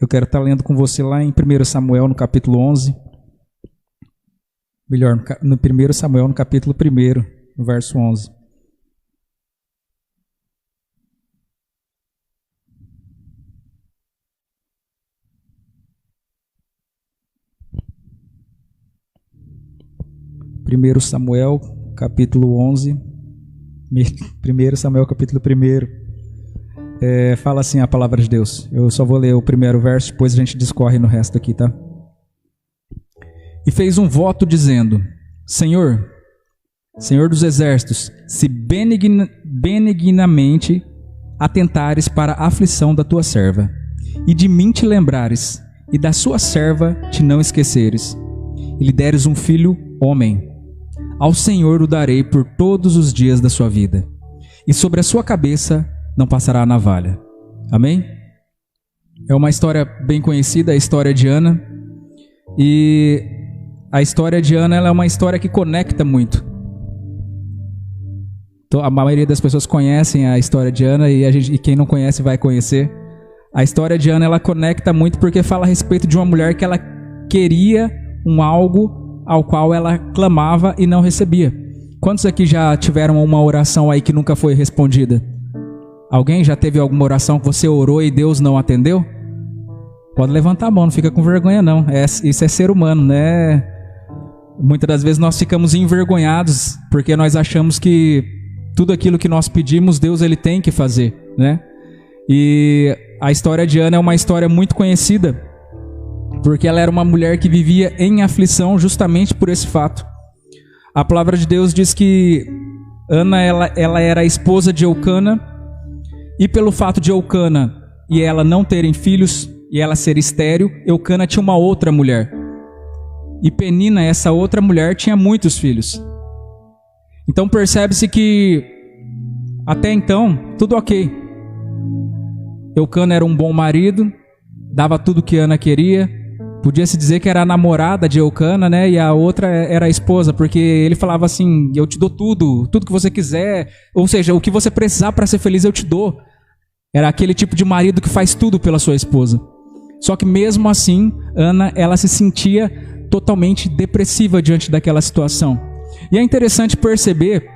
Eu quero estar lendo com você lá em 1 Samuel, no capítulo 11. Melhor, no 1 Samuel, no capítulo 1, no verso 11. Primeiro Samuel, capítulo 11. 1 Samuel, capítulo 1. Fala assim a palavra de Deus. Eu só vou ler o primeiro verso, depois a gente discorre no resto aqui, tá? E fez um voto dizendo: Senhor dos exércitos, se benignamente atentares para a aflição da tua serva, e de mim te lembrares, e da sua serva te não esqueceres, e lhe deres um filho homem, ao Senhor o darei por todos os dias da sua vida, e sobre a sua cabeça não passará a navalha. Amém? É uma história bem conhecida, a história de Ana. E a história de Ana, ela é uma história que conecta muito. A maioria das pessoas conhecem a história de Ana e quem não conhece vai conhecer. A história de Ana, ela conecta muito porque fala a respeito de uma mulher que ela queria um algo ao qual ela clamava e não recebia. Quantos aqui já tiveram uma oração aí que nunca foi respondida? Alguém já teve alguma oração que você orou e Deus não atendeu? Pode levantar a mão, não fica com vergonha não. Isso é ser humano, né? Muitas das vezes nós ficamos envergonhados porque nós achamos que tudo aquilo que nós pedimos, Deus ele tem que fazer, né? E a história de Ana é uma história muito conhecida porque ela era uma mulher que vivia em aflição justamente por esse fato. A palavra de Deus diz que Ana ela era a esposa de Eucana. E pelo fato de Eucana e ela não terem filhos e ela ser estéril, Eucana tinha uma outra mulher. E Penina, essa outra mulher, tinha muitos filhos. Então percebe-se que até então, tudo ok. Eucana era um bom marido, dava tudo o que Ana queria. Podia-se dizer que era a namorada de Eucana, né? E a outra era a esposa, porque ele falava assim: eu te dou tudo que você quiser. Ou seja, o que você precisar para ser feliz eu te dou. Era aquele tipo de marido que faz tudo pela sua esposa. Só que mesmo assim, Ana, ela se sentia totalmente depressiva diante daquela situação. E é interessante perceber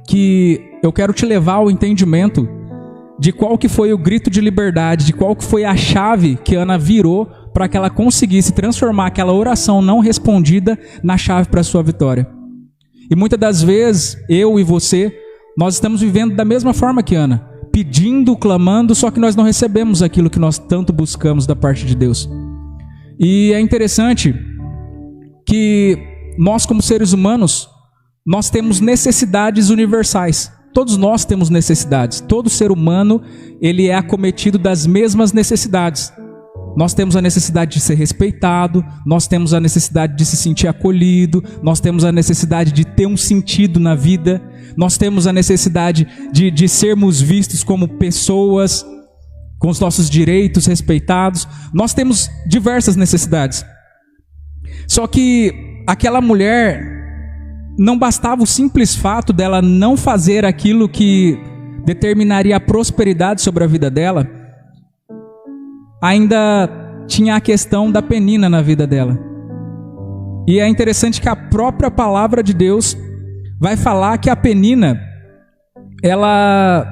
que eu quero te levar ao entendimento de qual que foi o grito de liberdade, de qual que foi a chave que Ana virou para que ela conseguisse transformar aquela oração não respondida na chave para a sua vitória. E muitas das vezes, eu e você, nós estamos vivendo da mesma forma que Ana, pedindo, clamando, só que nós não recebemos aquilo que nós tanto buscamos da parte de Deus. E é interessante que nós, como seres humanos, nós temos necessidades universais. Todos nós temos necessidades. Todo ser humano, ele é acometido das mesmas necessidades. Nós temos a necessidade de ser respeitado, nós temos a necessidade de se sentir acolhido, nós temos a necessidade de ter um sentido na vida, nós temos a necessidade de sermos vistos como pessoas, com os nossos direitos respeitados. Nós temos diversas necessidades. Só que aquela mulher, não bastava o simples fato dela não fazer aquilo que determinaria a prosperidade sobre a vida dela, ainda tinha a questão da Penina na vida dela. E é interessante que a própria palavra de Deus vai falar que a Penina, ela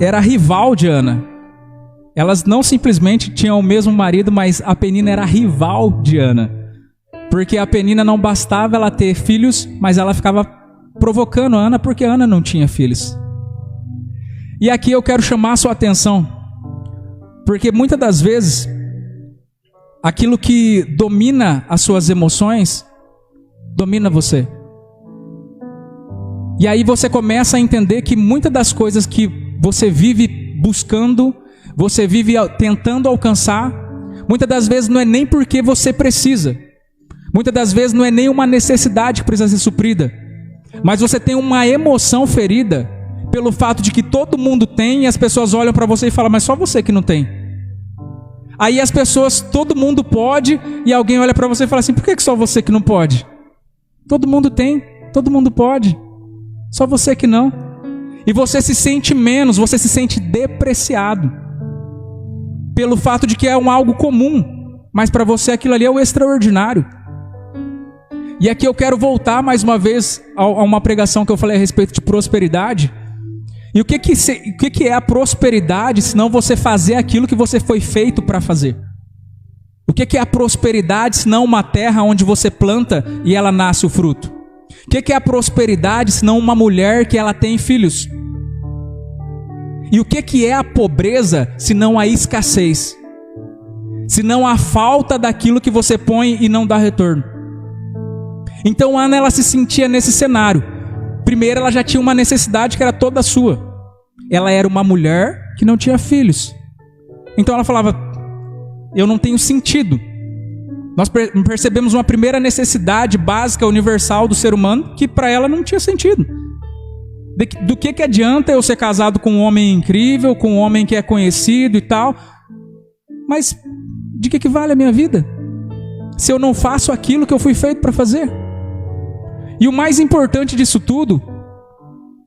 era rival de Ana. Elas não simplesmente tinham o mesmo marido, mas a Penina era rival de Ana. Porque a Penina não bastava ela ter filhos, mas ela ficava provocando a Ana porque a Ana não tinha filhos. E aqui eu quero chamar a sua atenção, porque muitas das vezes, aquilo que domina as suas emoções, domina você. E aí você começa a entender que muitas das coisas que você vive buscando, você vive tentando alcançar, muitas das vezes não é nem porque você precisa. Muitas das vezes não é nem uma necessidade que precisa ser suprida. Mas você tem uma emoção ferida pelo fato de que todo mundo tem e as pessoas olham para você e falam, mas só você que não tem. Aí as pessoas, todo mundo pode, e alguém olha para você e fala assim, por que só você que não pode? Todo mundo tem, todo mundo pode, só você que não. E você se sente menos, você se sente depreciado. pelo fato de que é algo comum, mas para você aquilo ali é o extraordinário. E aqui eu quero voltar mais uma vez a uma pregação que eu falei a respeito de prosperidade. E o que é a prosperidade, se não você fazer aquilo que você foi feito para fazer? O que é a prosperidade, se não uma terra onde você planta e ela nasce o fruto? O que é a prosperidade, se não uma mulher que ela tem filhos? E o que é a pobreza, se não a escassez? Se não a falta daquilo que você põe e não dá retorno? Então Ana, ela se sentia nesse cenário. Primeiro, ela já tinha uma necessidade que era toda sua. Ela era uma mulher que não tinha filhos. Então ela falava, eu não tenho sentido. Nós percebemos uma primeira necessidade básica, universal do ser humano, que para ela não tinha sentido. Do que adianta eu ser casado com um homem incrível, com um homem que é conhecido e tal, mas de que vale a minha vida, se eu não faço aquilo que eu fui feito para fazer? E o mais importante disso tudo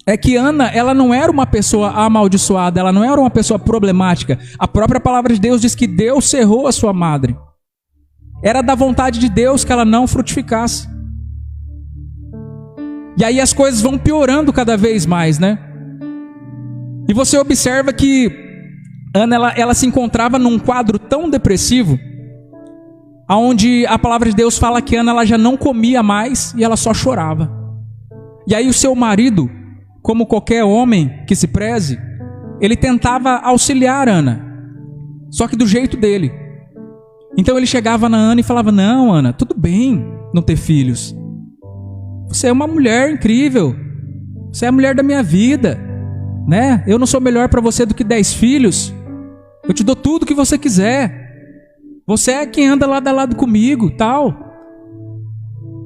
é que Ana, ela não era uma pessoa amaldiçoada, ela não era uma pessoa problemática. A própria palavra de Deus diz que Deus cerrou a sua madre. Era da vontade de Deus que ela não frutificasse. E aí as coisas vão piorando cada vez mais, né? E você observa que Ana, ela se encontrava num quadro tão depressivo, onde a palavra de Deus fala que Ana, ela já não comia mais e ela só chorava. E aí o seu marido, como qualquer homem que se preze, ele tentava auxiliar Ana, só que do jeito dele. Então ele chegava na Ana e falava, não Ana, tudo bem não ter filhos. Você é uma mulher incrível, você é a mulher da minha vida, né? Eu não sou melhor para você do que 10 filhos, eu te dou tudo que você quiser, você é quem anda lado a lado comigo, tal.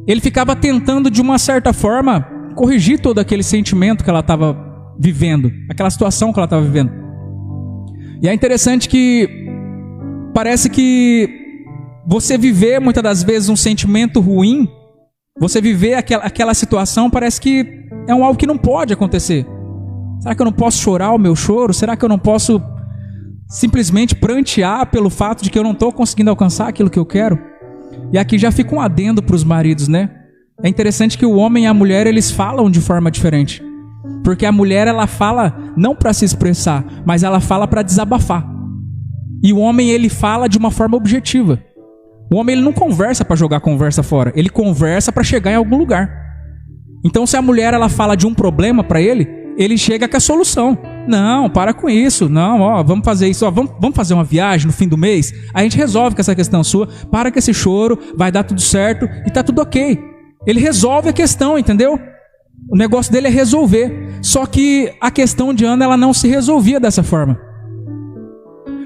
Ele ficava tentando de uma certa forma corrigir todo aquele sentimento que ela estava vivendo, aquela situação que ela estava vivendo. E é interessante que parece que você viver muitas das vezes um sentimento ruim, você viver aquela situação, parece que é algo que não pode acontecer. Será que eu não posso chorar o meu choro? Será que eu não posso simplesmente prantear pelo fato de que eu não estou conseguindo alcançar aquilo que eu quero? E aqui já fica um adendo para os maridos, né? É interessante que o homem e a mulher, eles falam de forma diferente. Porque a mulher, ela fala não para se expressar, mas ela fala para desabafar. E o homem, ele fala de uma forma objetiva. O homem, ele não conversa para jogar conversa fora, ele conversa para chegar em algum lugar. Então se a mulher, ela fala de um problema para ele chega com a solução. Não, para com isso, não, ó, vamos fazer isso, ó, vamos fazer uma viagem no fim do mês, a gente resolve com essa questão sua, para com esse choro, vai dar tudo certo e tá tudo ok. Ele resolve a questão, entendeu? O negócio dele é resolver. Só que a questão de Ana, ela não se resolvia dessa forma.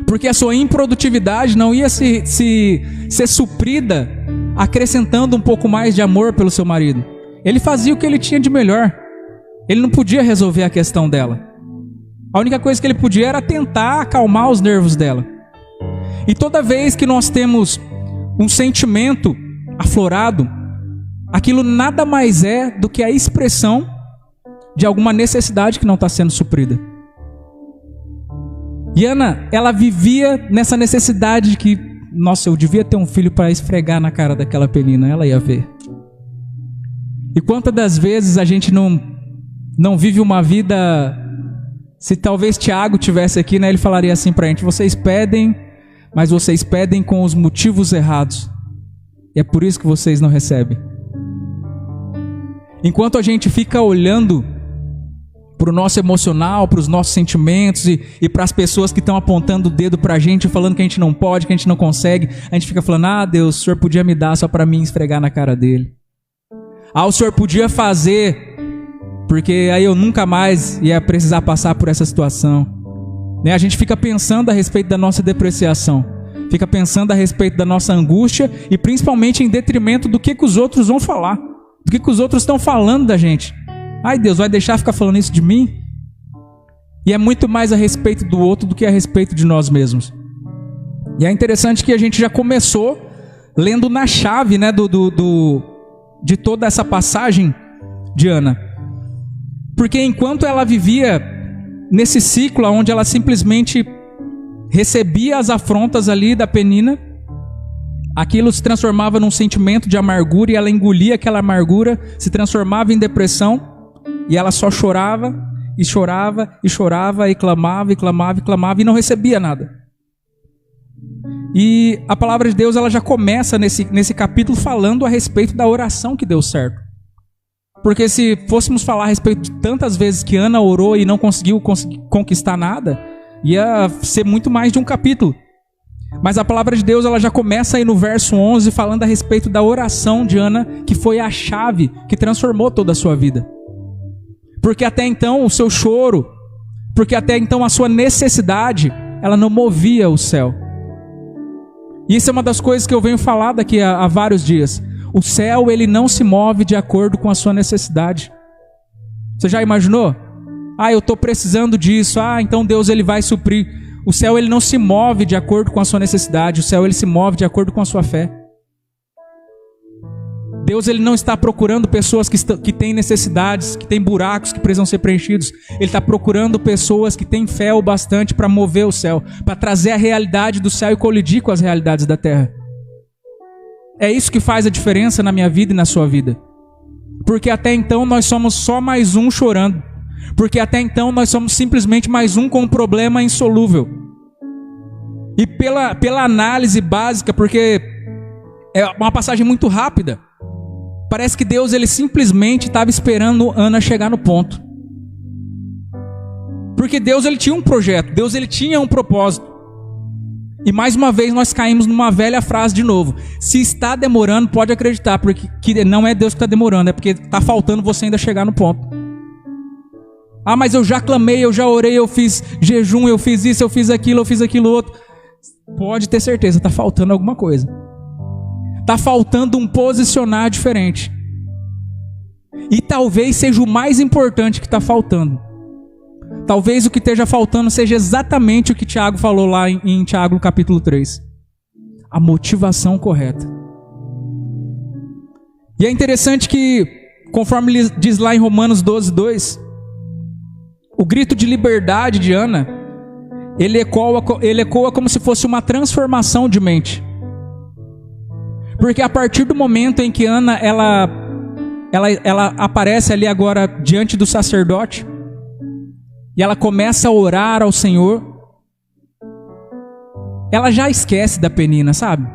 Porque a sua improdutividade não ia ser suprida acrescentando um pouco mais de amor pelo seu marido. Ele fazia o que ele tinha de melhor. Ele não podia resolver a questão dela. A única coisa que ele podia era tentar acalmar os nervos dela. E toda vez que nós temos um sentimento aflorado, aquilo nada mais é do que a expressão de alguma necessidade que não está sendo suprida. E Ana, ela vivia nessa necessidade de que, nossa, eu devia ter um filho para esfregar na cara daquela Penina, ela ia ver. E quantas das vezes a gente não vive uma vida, se talvez Tiago tivesse aqui, né, ele falaria assim para a gente, vocês pedem, mas vocês pedem com os motivos errados. E é por isso que vocês não recebem. Enquanto a gente fica olhando para o nosso emocional, para os nossos sentimentos e para as pessoas que estão apontando o dedo para a gente, falando que a gente não pode, que a gente não consegue, a gente fica falando, ah Deus, o Senhor podia me dar só para mim esfregar na cara dele. Ah, o Senhor podia fazer, porque aí eu nunca mais ia precisar passar por essa situação. Né? A gente fica pensando a respeito da nossa depreciação, fica pensando a respeito da nossa angústia e principalmente em detrimento do que os outros vão falar, do que os outros estão falando da gente. Ai, Deus, vai deixar ficar falando isso de mim? E é muito mais a respeito do outro do que a respeito de nós mesmos. E é interessante que a gente já começou lendo na chave, né, de toda essa passagem de Ana. Porque enquanto ela vivia nesse ciclo onde ela simplesmente recebia as afrontas ali da Penina, aquilo se transformava num sentimento de amargura e ela engolia aquela amargura, se transformava em depressão e ela só chorava e chorava e chorava e clamava e clamava e clamava e não recebia nada. E a palavra de Deus ela já começa nesse capítulo falando a respeito da oração que deu certo. Porque se fôssemos falar a respeito de tantas vezes que Ana orou e não conseguiu conquistar nada, ia ser muito mais de um capítulo. Mas a palavra de Deus ela já começa aí no verso 11 falando a respeito da oração de Ana, que foi a chave que transformou toda a sua vida. Porque até então o seu choro, porque até então a sua necessidade, ela não movia o céu. E isso é uma das coisas que eu venho falar daqui há vários dias. O céu, ele não se move de acordo com a sua necessidade. Você já imaginou? Eu estou precisando disso. Então Deus ele vai suprir. O céu, ele não se move de acordo com a sua necessidade. O céu, ele se move de acordo com a sua fé. Deus ele não está procurando pessoas que têm necessidades, que têm buracos que precisam ser preenchidos. Ele está procurando pessoas que têm fé o bastante para mover o céu, para trazer a realidade do céu e colidir com as realidades da terra. É isso que faz a diferença na minha vida e na sua vida. Porque até então nós somos só mais um chorando. Porque até então nós somos simplesmente mais um com um problema insolúvel. E pela análise básica, porque é uma passagem muito rápida, parece que Deus ele simplesmente estava esperando Ana chegar no ponto. Porque Deus ele tinha um projeto, Deus ele tinha um propósito. E mais uma vez nós caímos numa velha frase de novo. Se está demorando, pode acreditar, porque que não é Deus que está demorando, é porque está faltando você ainda chegar no ponto. Mas eu já clamei, eu já orei, eu fiz jejum, eu fiz isso, eu fiz aquilo outro. Pode ter certeza, está faltando alguma coisa. Está faltando um posicionar diferente. E talvez seja o mais importante que está faltando. Talvez o que esteja faltando seja exatamente o que Tiago falou lá em Tiago no capítulo 3. A motivação correta. E é interessante que, conforme ele diz lá em Romanos 12:2, o grito de liberdade de Ana, ele ecoa como se fosse uma transformação de mente. Porque a partir do momento em que Ana ela aparece ali agora diante do sacerdote, e ela começa a orar ao Senhor, ela já esquece da Penina, sabe?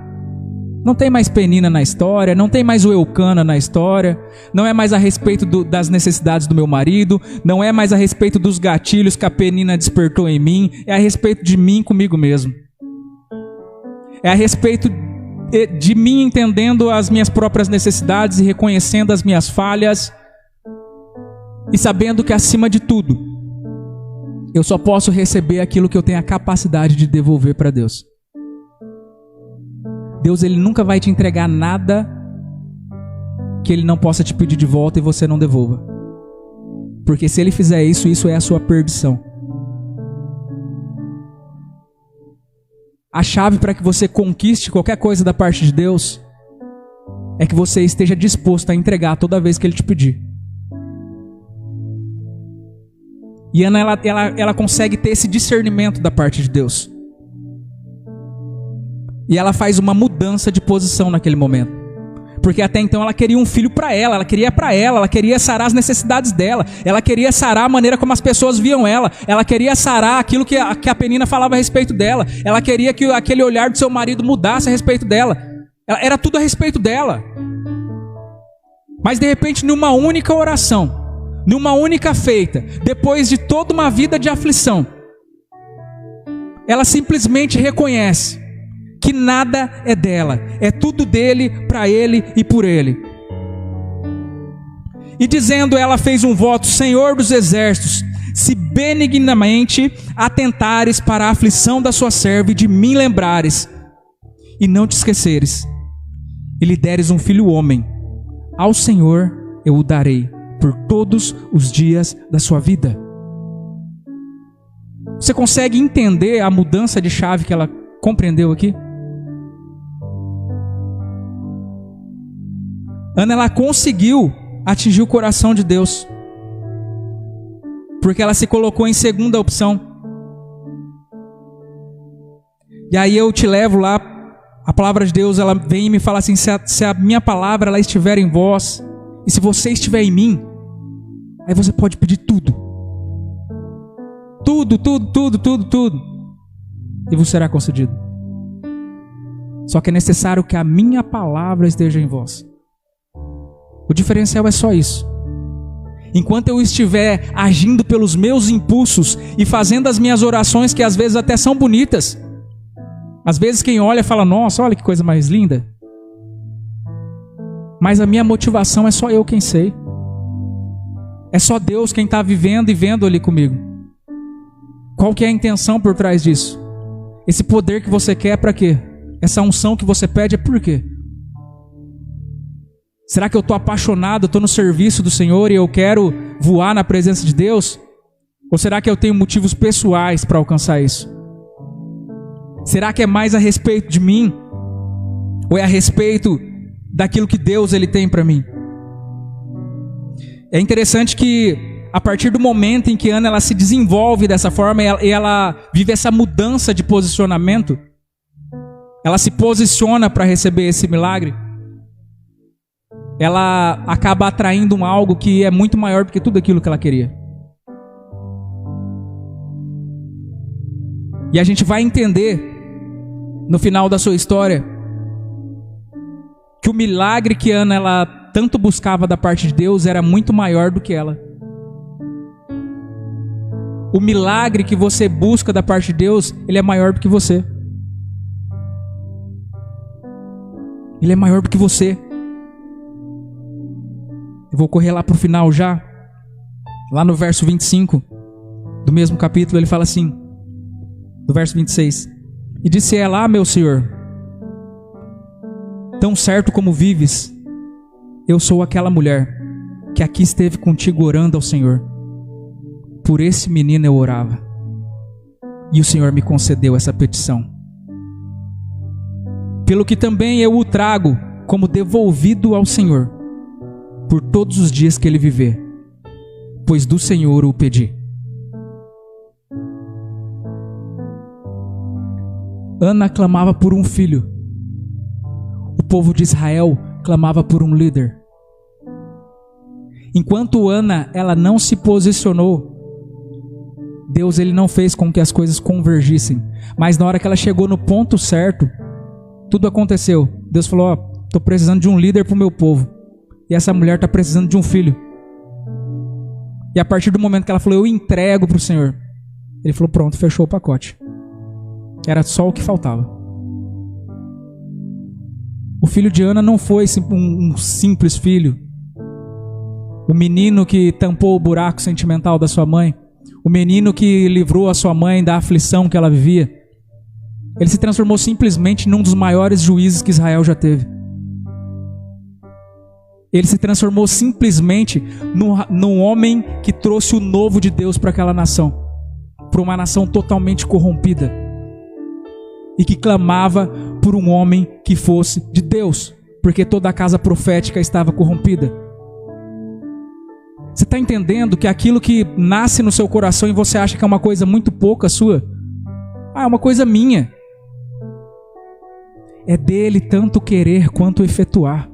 Não tem mais Penina na história, não tem mais o Eucana na história, não é mais a respeito das necessidades do meu marido, não é mais a respeito dos gatilhos que a Penina despertou em mim, é a respeito de mim comigo mesmo. É a respeito de mim entendendo as minhas próprias necessidades e reconhecendo as minhas falhas e sabendo que acima de tudo, eu só posso receber aquilo que eu tenho a capacidade de devolver para Deus. Deus ele nunca vai te entregar nada que ele não possa te pedir de volta e você não devolva. Porque se ele fizer isso, isso é a sua perdição. A chave para que você conquiste qualquer coisa da parte de Deus é que você esteja disposto a entregar toda vez que ele te pedir. E Ana, ela consegue ter esse discernimento da parte de Deus. E ela faz uma mudança de posição naquele momento. Porque até então ela queria um filho para ela queria sarar as necessidades dela, ela queria sarar a maneira como as pessoas viam ela queria sarar aquilo que a Penina falava a respeito dela, ela queria que aquele olhar do seu marido mudasse a respeito dela, era tudo a respeito dela. Mas de repente, numa única oração, numa única feita, depois de toda uma vida de aflição, ela simplesmente reconhece que nada é dela, é tudo dele, para ele e por ele. E dizendo, ela fez um voto: Senhor dos exércitos, se benignamente atentares para a aflição da sua serva e de mim lembrares, e não te esqueceres, e lhe deres um filho homem, ao Senhor eu o darei por todos os dias da sua vida. Você consegue entender a mudança de chave que ela compreendeu aqui? Ana, ela conseguiu atingir o coração de Deus, porque ela se colocou em segunda opção. E aí eu te levo lá, a palavra de Deus, ela vem e me fala assim, se a minha palavra ela estiver em vós, e se você estiver em mim, aí você pode pedir tudo. Tudo. E vos será concedido. Só que é necessário que a minha palavra esteja em vós. O diferencial é só isso. Enquanto eu estiver agindo pelos meus impulsos e fazendo as minhas orações, que às vezes até são bonitas, às vezes quem olha fala, nossa, olha que coisa mais linda. Mas a minha motivação é só eu quem sei. É só Deus quem está vivendo e vendo ali comigo. Qual que é a intenção por trás disso? Esse poder que você quer é para quê? Essa unção que você pede é por quê? Será que eu estou apaixonado, estou no serviço do Senhor e eu quero voar na presença de Deus? Ou será que eu tenho motivos pessoais para alcançar isso? Será que é mais a respeito de mim? Ou é a respeito daquilo que Deus ele tem para mim? É interessante que a partir do momento em que Ana ela se desenvolve dessa forma e ela vive essa mudança de posicionamento, ela se posiciona para receber esse milagre, ela acaba atraindo algo que é muito maior do que tudo aquilo que ela queria. E a gente vai entender no final da sua história que o milagre que Ana ela tanto buscava da parte de Deus era muito maior do que ela. O milagre que você busca da parte de Deus, ele é maior do que você. Ele é maior do que você. Eu vou correr lá para o final já. Lá no verso 25 do mesmo capítulo, ele fala assim, do verso 26. E disse ela, meu Senhor, tão certo como vives, eu sou aquela mulher que aqui esteve contigo orando ao Senhor. Por esse menino eu orava, e o Senhor me concedeu essa petição. Pelo que também eu o trago como devolvido ao Senhor, por todos os dias que ele viver, pois do Senhor o pedi. Ana clamava por um filho. O povo de Israel clamava por um líder. Enquanto Ana ela não se posicionou, Deus ele não fez com que as coisas convergissem. Mas na hora que ela chegou no ponto certo, tudo aconteceu. Deus falou, estou precisando de um líder para o meu povo. E essa mulher está precisando de um filho. E a partir do momento que ela falou, eu entrego para o Senhor, ele falou, pronto, fechou o pacote. Era só o que faltava. O filho de Ana não foi um simples filho. O menino que tampou o buraco sentimental da sua mãe. O menino que livrou a sua mãe da aflição que ela vivia. Ele se transformou simplesmente num dos maiores juízes que Israel já teve. Ele se transformou simplesmente num homem que trouxe o novo de Deus para aquela nação. Para uma nação totalmente corrompida. E que clamava por um homem que fosse de Deus. Porque toda a casa profética estava corrompida. Você está entendendo que aquilo que nasce no seu coração e você acha que é uma coisa muito pouca sua, é uma coisa minha. É dele tanto querer quanto efetuar.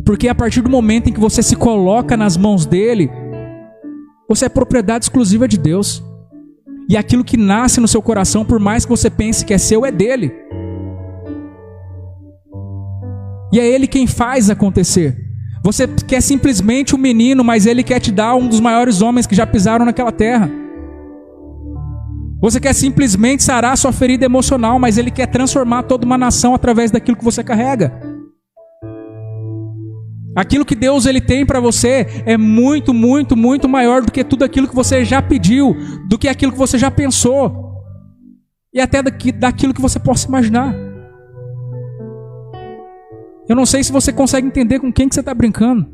Porque a partir do momento em que você se coloca nas mãos dele, você é propriedade exclusiva de Deus. E aquilo que nasce no seu coração, por mais que você pense que é seu, é dele. E é ele quem faz acontecer. Você quer simplesmente um menino, mas ele quer te dar um dos maiores homens que já pisaram naquela terra. Você quer simplesmente sarar sua ferida emocional, mas ele quer transformar toda uma nação através daquilo que você carrega. Aquilo que Deus ele tem para você é muito, muito, muito maior do que tudo aquilo que você já pediu, do que aquilo que você já pensou, e até daquilo que você possa imaginar. Eu não sei se você consegue entender com quem que você está brincando.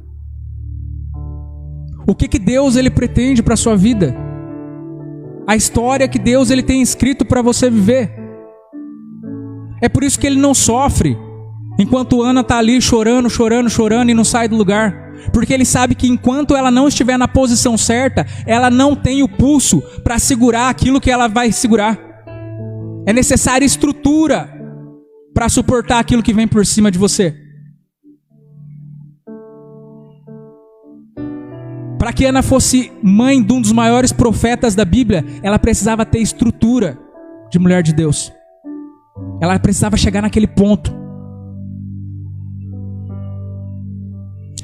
O que Deus ele pretende para a sua vida. A história que Deus ele tem escrito para você viver. É por isso que ele não sofre. Enquanto Ana está ali chorando e não sai do lugar. Porque ele sabe que enquanto ela não estiver na posição certa, ela não tem o pulso para segurar aquilo que ela vai segurar. É necessária estrutura para suportar aquilo que vem por cima de você. Para que Ana fosse mãe de um dos maiores profetas da Bíblia, ela precisava ter estrutura de mulher de Deus. Ela precisava chegar naquele ponto.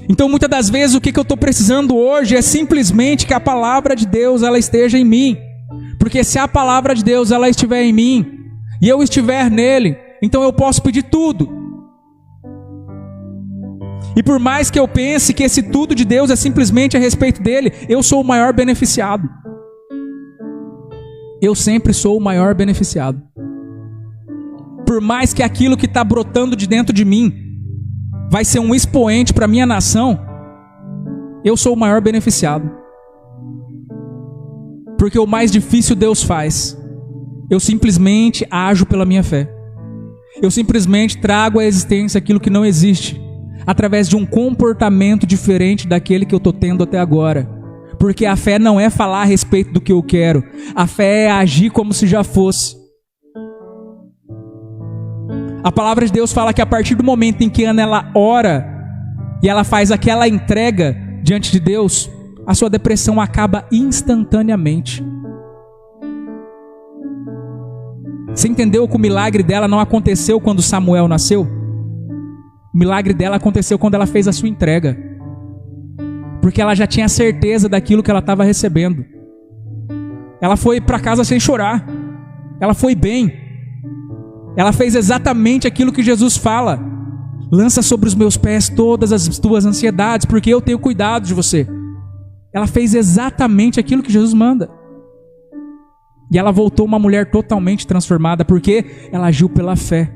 Então, muitas das vezes, o que eu estou precisando hoje é simplesmente que a palavra de Deus ela esteja em mim. Porque se a palavra de Deus ela estiver em mim e eu estiver nele, então eu posso pedir tudo. E por mais que eu pense que esse tudo de Deus é simplesmente a respeito dele, eu sou o maior beneficiado. Eu sempre sou o maior beneficiado. Por mais que aquilo que está brotando de dentro de mim vai ser um expoente para a minha nação, eu sou o maior beneficiado. Porque o mais difícil Deus faz. Eu simplesmente ajo pela minha fé. Eu simplesmente trago à existência aquilo que não existe, através de um comportamento diferente daquele que eu estou tendo até agora. Porque a fé não é falar a respeito do que eu quero. A fé é agir como se já fosse. A palavra de Deus fala que a partir do momento em que Ana ela ora e ela faz aquela entrega diante de Deus, a sua depressão acaba instantaneamente. Você entendeu que o milagre dela não aconteceu quando Samuel nasceu? O milagre dela aconteceu quando ela fez a sua entrega. Porque ela já tinha certeza daquilo que ela estava recebendo. Ela foi para casa sem chorar. Ela foi bem. Ela fez exatamente aquilo que Jesus fala. Lança sobre os meus pés todas as tuas ansiedades, porque eu tenho cuidado de você. Ela fez exatamente aquilo que Jesus manda. E ela voltou uma mulher totalmente transformada, porque ela agiu pela fé.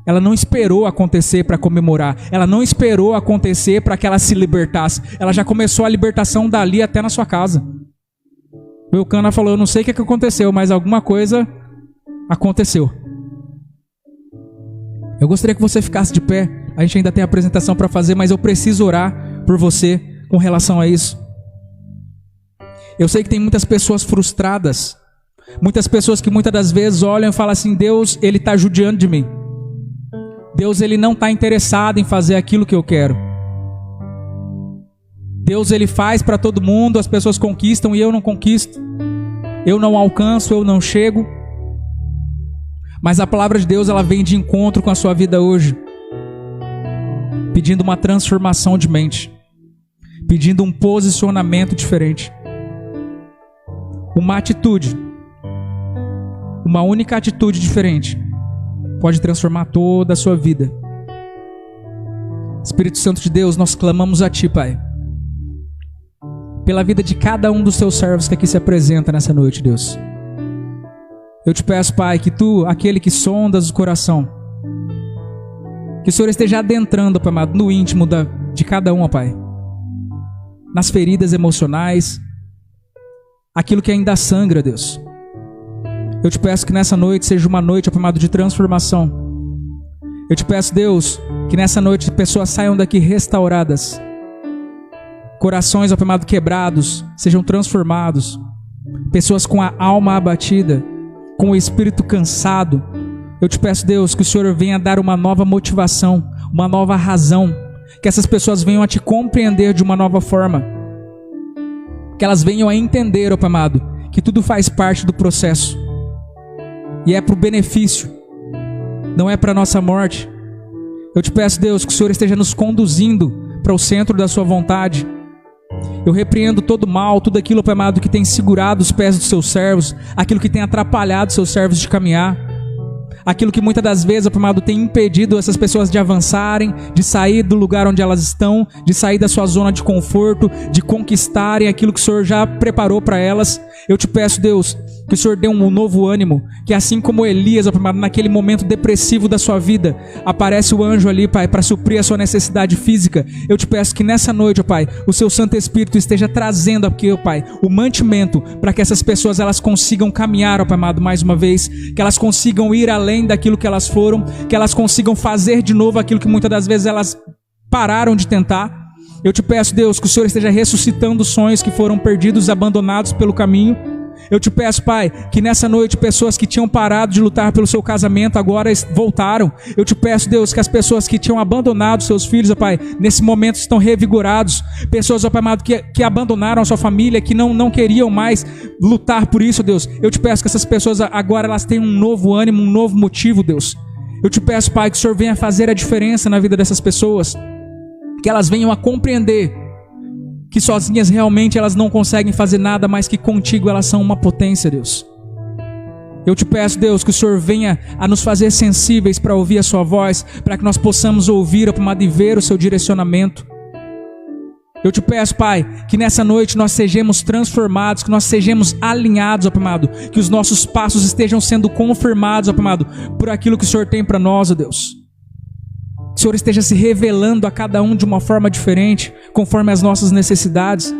Ela não esperou acontecer para comemorar. Ela não esperou acontecer para que ela se libertasse. Ela já começou a libertação dali até na sua casa. O Eucana falou, eu não sei o que aconteceu, mas alguma coisa aconteceu. Eu gostaria que você ficasse de pé. A gente ainda tem a apresentação para fazer, mas eu preciso orar por você com relação a isso. Eu sei que tem muitas pessoas frustradas. Muitas pessoas que muitas das vezes olham e falam assim, Deus, Ele está judiando de mim. Deus, Ele não está interessado em fazer aquilo que eu quero. Deus, Ele faz para todo mundo, as pessoas conquistam e eu não conquisto. Eu não alcanço, eu não chego. Mas a palavra de Deus, ela vem de encontro com a sua vida hoje, pedindo uma transformação de mente, pedindo um posicionamento diferente. Uma atitude, uma única atitude diferente, pode transformar toda a sua vida. Espírito Santo de Deus, nós clamamos a Ti, Pai, pela vida de cada um dos Teus servos que aqui se apresenta nessa noite, Deus. Eu te peço, Pai, que Tu, aquele que sondas o coração, que o Senhor esteja adentrando, Pai amado, no íntimo de cada um, ó Pai, nas feridas emocionais, aquilo que ainda sangra, Deus. Eu te peço que nessa noite seja uma noite, ó Pai amado, de transformação. Eu te peço, Deus, que nessa noite pessoas saiam daqui restauradas, corações, ó Pai amado, quebrados, sejam transformados, pessoas com a alma abatida, com o espírito cansado. Eu te peço, Deus, que o Senhor venha dar uma nova motivação, uma nova razão, que essas pessoas venham a Te compreender de uma nova forma, que elas venham a entender, ó Pai amado, que tudo faz parte do processo, e é para o benefício, não é para a nossa morte. Eu te peço, Deus, que o Senhor esteja nos conduzindo para o centro da sua vontade. Eu repreendo todo mal, tudo aquilo, Pai amado, que tem segurado os pés dos seus servos, aquilo que tem atrapalhado os seus servos de caminhar, aquilo que muitas das vezes, Pai amado, tem impedido essas pessoas de avançarem, de sair do lugar onde elas estão, de sair da sua zona de conforto, de conquistarem aquilo que o Senhor já preparou para elas. Eu te peço, Deus, que o Senhor dê um novo ânimo, que assim como Elias, ó Pai amado, naquele momento depressivo da sua vida, aparece o anjo ali, Pai, para suprir a sua necessidade física. Eu te peço que nessa noite, ó Pai, o seu Santo Espírito esteja trazendo aqui, ó Pai, o mantimento para que essas pessoas elas consigam caminhar, ó Pai amado, mais uma vez, que elas consigam ir além daquilo que elas foram, que elas consigam fazer de novo aquilo que muitas das vezes elas pararam de tentar. Eu te peço, Deus, que o Senhor esteja ressuscitando sonhos que foram perdidos, abandonados pelo caminho. Eu te peço, Pai, que nessa noite pessoas que tinham parado de lutar pelo seu casamento agora voltaram. Eu te peço, Deus, que as pessoas que tinham abandonado seus filhos, ó Pai, nesse momento estão revigorados. Pessoas, ó Pai amado, que abandonaram a sua família, que não queriam mais lutar por isso, Deus. Eu te peço que essas pessoas agora elas tenham um novo ânimo, um novo motivo, Deus. Eu te peço, Pai, que o Senhor venha fazer a diferença na vida dessas pessoas. Que elas venham a compreender que sozinhas realmente elas não conseguem fazer nada, mas que contigo elas são uma potência, Deus. Eu te peço, Deus, que o Senhor venha a nos fazer sensíveis para ouvir a sua voz, para que nós possamos ouvir, ó Pai amado, e ver o seu direcionamento. Eu te peço, Pai, que nessa noite nós sejamos transformados, que nós sejamos alinhados, ó Pai amado, que os nossos passos estejam sendo confirmados, ó Pai amado, por aquilo que o Senhor tem para nós, ó Deus. Que o Senhor esteja se revelando a cada um de uma forma diferente, conforme as nossas necessidades.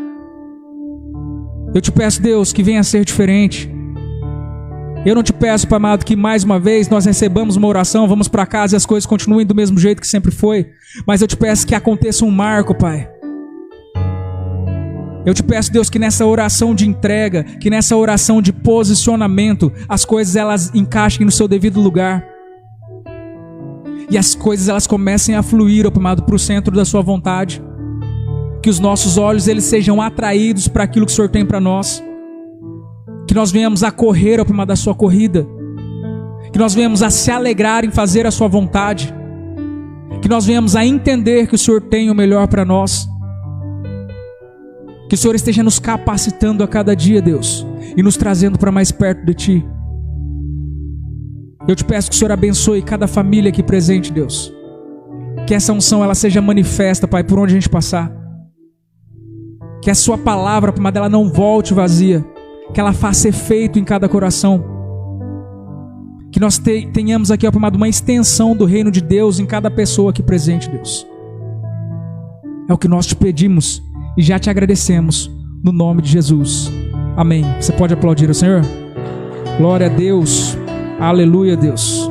Eu te peço, Deus, que venha a ser diferente. Eu não te peço, Pai amado, que mais uma vez nós recebamos uma oração, vamos para casa e as coisas continuem do mesmo jeito que sempre foi. Mas eu te peço que aconteça um marco, Pai. Eu te peço, Deus, que nessa oração de entrega, que nessa oração de posicionamento, as coisas elas encaixem no seu devido lugar. E as coisas elas comecem a fluir, ó Pai amado, para o centro da sua vontade. Que os nossos olhos eles sejam atraídos para aquilo que o Senhor tem para nós. Que nós venhamos a correr, ó Pai amado, a sua corrida. Que nós venhamos a se alegrar em fazer a sua vontade. Que nós venhamos a entender que o Senhor tem o melhor para nós. Que o Senhor esteja nos capacitando a cada dia, Deus, e nos trazendo para mais perto de Ti. Eu te peço que o Senhor abençoe cada família aqui presente, Deus. Que essa unção ela seja manifesta, Pai, por onde a gente passar. Que a sua palavra, Pai, ela não volte vazia. Que ela faça efeito em cada coração. Que nós tenhamos aqui, Pai, uma extensão do reino de Deus em cada pessoa aqui presente, Deus. É o que nós te pedimos e já te agradecemos no nome de Jesus. Amém. Você pode aplaudir o Senhor? Glória a Deus. Aleluia, Deus.